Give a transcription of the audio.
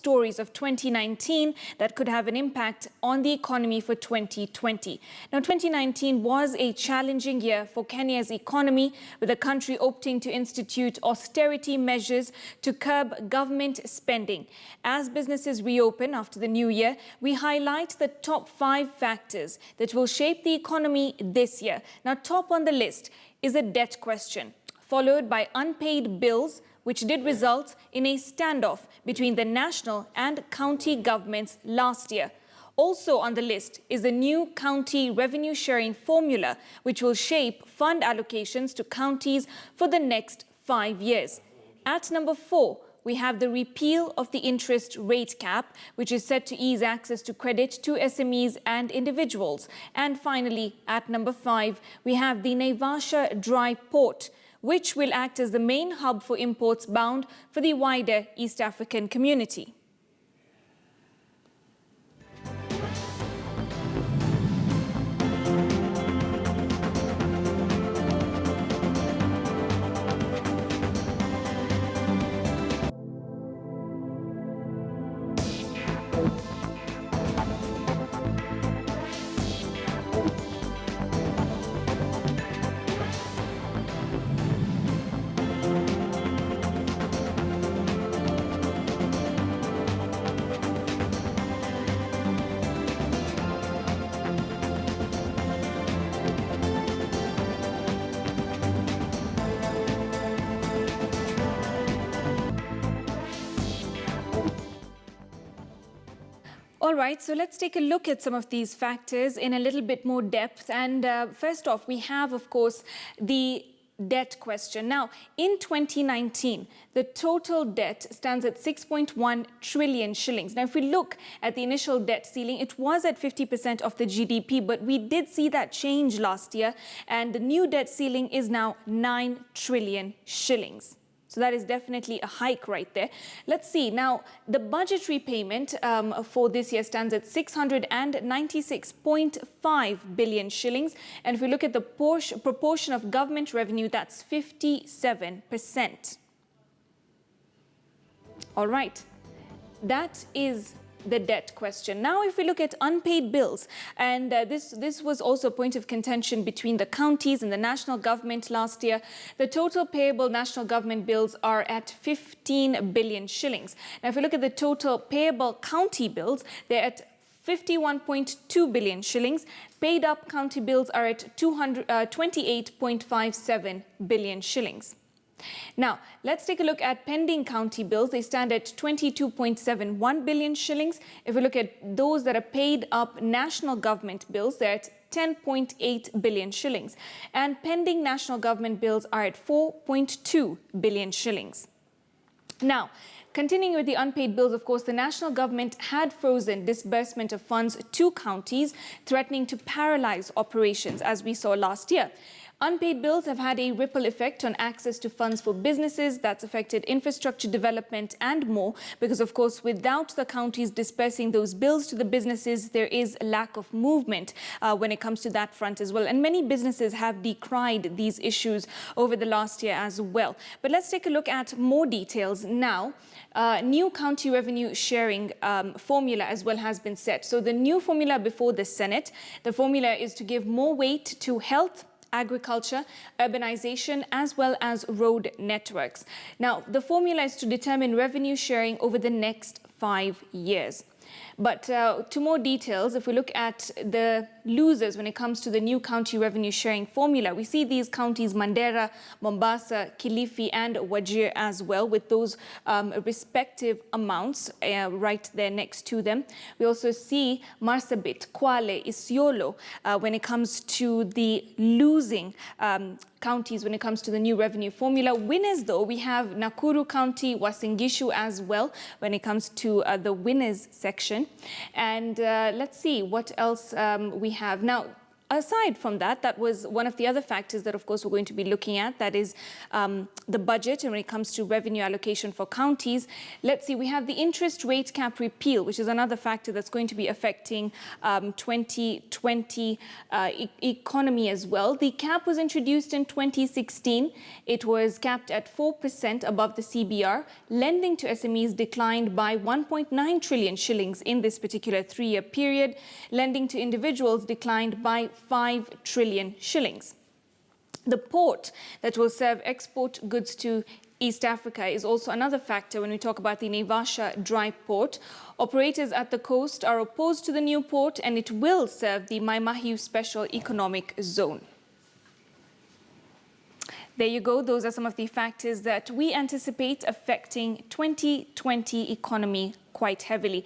stories of 2019 that could have an impact on the economy for 2020. Now, 2019 was a challenging year for Kenya's economy, with the country opting to institute austerity measures to curb government spending. As businesses reopen after the new year, we highlight the top 5 factors that will shape the economy this year. Now, top on the list is a debt question, followed by unpaid bills, which did result in a standoff between the national and county governments last year. Also on the list is the new county revenue sharing formula, which will shape fund allocations to counties for the next 5 years. At number 4, we have the repeal of the interest rate cap, which is set to ease access to credit to SMEs and individuals. And finally, at number 5, we have the Naivasha Dry Port, which will act as the main hub for imports bound for the wider East African community. All right, so let's take a look at some of these factors in a little bit more depth. And first off, we have, of course, the debt question. Now, in 2019, the total debt stands at 6.1 trillion shillings. Now, if we look at the initial debt ceiling, it was at 50% of the GDP, but we did see that change last year, and the new debt ceiling is now 9 trillion shillings. So that is definitely a hike right there. Let's see. Now, the budgetary payment for this year stands at 696.5 billion shillings. And if we look at the proportion of government revenue, that's 57%. All right. That is the debt question. Now, if we look at unpaid bills, and this was also a point of contention between the counties and the national government last year, the total payable national government bills are at 15 billion shillings. Now, if we look at the total payable county bills, they're at 51.2 billion shillings. Paid up county bills are at 28.57 billion shillings. Now, let's take a look at pending county bills. They stand at 22.71 billion shillings. If we look at those that are paid up national government bills, they're at 10.8 billion shillings. And pending national government bills are at 4.2 billion shillings. Now, continuing with the unpaid bills, of course, the national government had frozen disbursement of funds to counties, threatening to paralyze operations, as we saw last year. Unpaid bills have had a ripple effect on access to funds for businesses. That's affected infrastructure development and more, because, of course, without the counties dispersing those bills to the businesses, there is a lack of movement when it comes to that front as well. And many businesses have decried these issues over the last year as well. But let's take a look at more details now. New county revenue sharing formula as well has been set. So the new formula before the Senate, the formula is to give more weight to health, agriculture, urbanization, as well as road networks. Now, the formula is to determine revenue sharing over the next 5 years. But to more details, if we look at the losers when it comes to the new county revenue sharing formula, we see these counties Mandera, Mombasa, Kilifi and Wajir as well, with those respective amounts right there next to them. We also see Marsabit, Kwale, Isiolo when it comes to the losing counties when it comes to the new revenue formula. Winners, though, we have Nakuru County, Uasin Gishu as well when it comes to the winners section. And let's see what else we have. Now, Aside from that, that was one of the other factors that, of course, we're going to be looking at. That is the budget, and when it comes to revenue allocation for counties. Let's see, we have the interest rate cap repeal, which is another factor that's going to be affecting 2020 economy as well. The cap was introduced in 2016. It was capped at 4% above the CBR. Lending to SMEs declined by 1.9 trillion shillings in this particular 3-year period. Lending to individuals declined by 5 trillion shillings. The port that will serve export goods to East Africa is also another factor when we talk about the Naivasha dry port. Operators at the coast are opposed to the new port, and it will serve the Mai Mahiu Special Economic Zone. There you go. Those are some of the factors that we anticipate affecting 2020 economy quite heavily.